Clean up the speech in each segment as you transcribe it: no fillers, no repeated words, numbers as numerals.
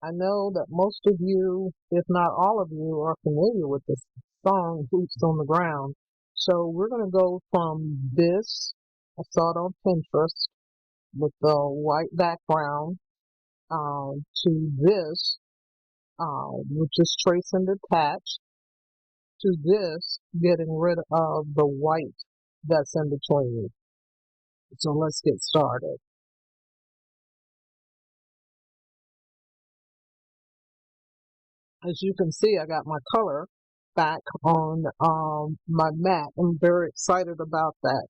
I know that most of you, if not all of you, are familiar with this song, Boots on the Ground. So we're going to go from this, I saw it on Pinterest with the white background, to this, which is trace and detach, to this, getting rid of the white that's in between. So let's get started. As you can see, I got my color back on my mat. I'm very excited about that.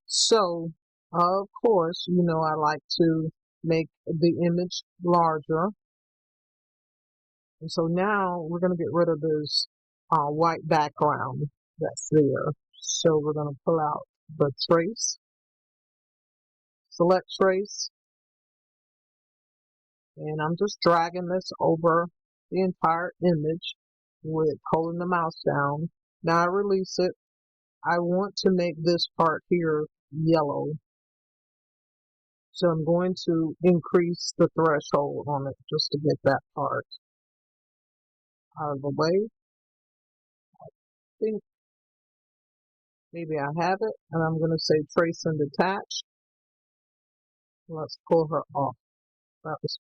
So, of course, I like to make the image larger. And so now we're going to get rid of this white background that's there. So we're going to pull out the trace, select trace, and I'm just dragging this over the entire image with holding the mouse down. Now I release it. I want to make this part here yellow. So I'm going to increase the threshold on it just to get that part out of the way. I think maybe I have it, and I'm going to say trace and detach. Let's pull her off. That was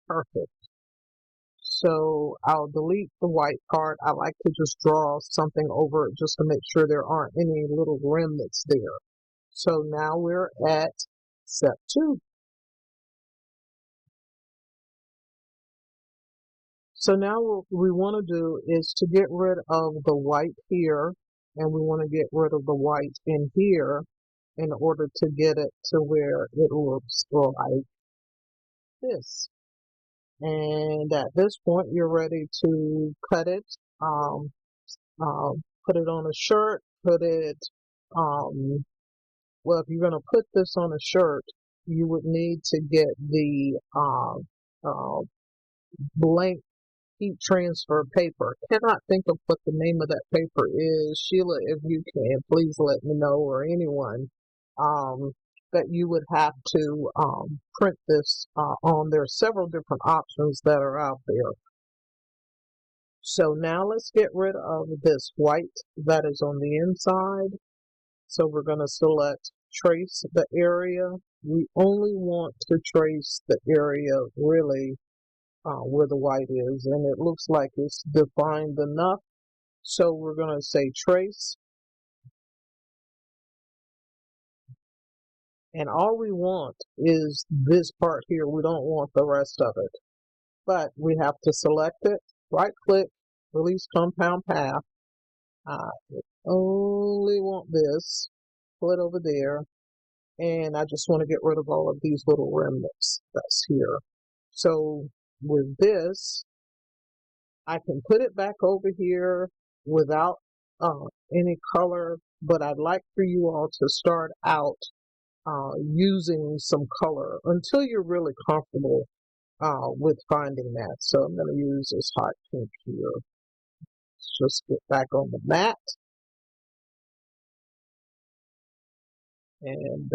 perfect. So I'll delete the white part. I like to just draw something over it just to make sure there aren't any little remnants there. So now we're at step 2. So now what we want to do is to get rid of the white here, and we want to get rid of the white in here in order to get it to where it looks like this. And at this point, you're ready to cut it, um, put it on a shirt, um, well, if you're going to put this on a shirt, you would need to get the blank heat transfer paper. Cannot think of what the name of that paper is. Sheila, if you can, please let me know, or anyone, um, that you would have to print this on. There are several different options that are out there. So now let's get rid of this white that is on the inside. So we're going to select trace the area. We only want to trace the area really where the white is, and it looks like it's defined enough. So we're going to say trace, and all we want is this part here. We don't want the rest of it, but we have to select it, right click, release compound path. I only want this, pull it over there, and I just want to get rid of all of these little remnants that's here. So with this, I can put it back over here without any color, but I'd like for you all to start out using some color until you're really comfortable with finding that. So I'm going to use this hot pink here. Let's just get back on the mat and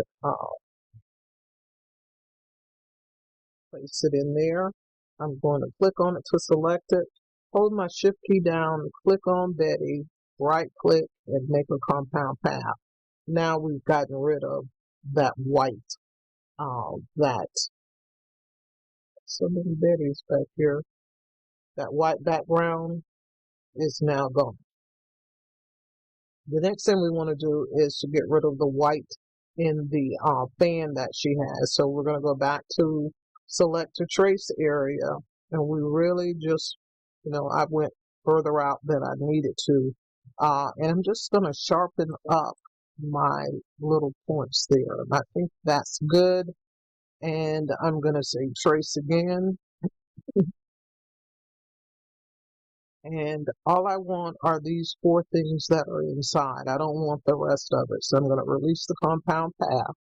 place it in there. I'm going to click on it to select it, hold my shift key down, click on Betty, right click, and make a compound path. Now we've gotten rid of that white, that, so many Bettys back here, that white background is now gone. The next thing we want to do is to get rid of the white in the fan that she has. So we're going to go back to select to trace area, and we really just, I went further out than I needed to. And I'm just going to sharpen up my little points there. And I think that's good. And I'm going to say trace again. And all I want are these 4 things that are inside. I don't want the rest of it. So I'm going to release the compound path.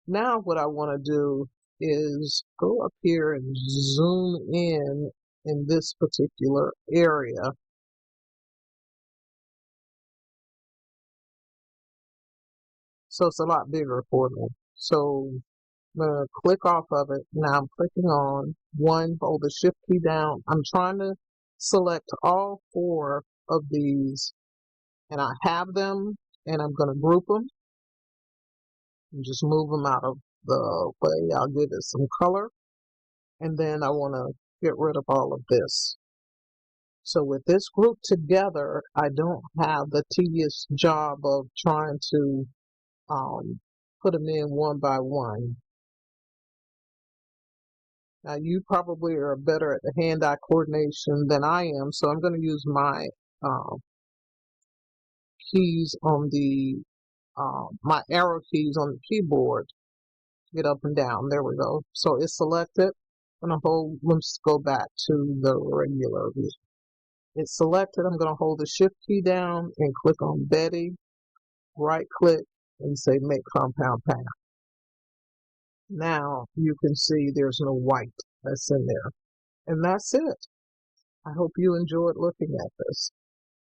Now what I want to do is go up here and zoom in this particular area. So it's a lot bigger for me. So I'm going to click off of it. Now I'm clicking on one, hold the shift key down. I'm trying to select all four of these, and I have them, and I'm going to group them and just move them out of the way. I'll give it some color, and then I want to get rid of all of this. So with this group together, I don't have the tedious job of trying to put them in one by one. Now you probably are better at the hand-eye coordination than I am, so I'm going to use my keys on the my arrow keys on the keyboard to get up and down. There we go. So it's selected. I'm going to hold. Let's go back to the regular view. It's selected. I'm going to hold the shift key down and click on Betty. Right click and say Make Compound Path. Now you can see there's no white that's in there. And that's it. I hope you enjoyed looking at this.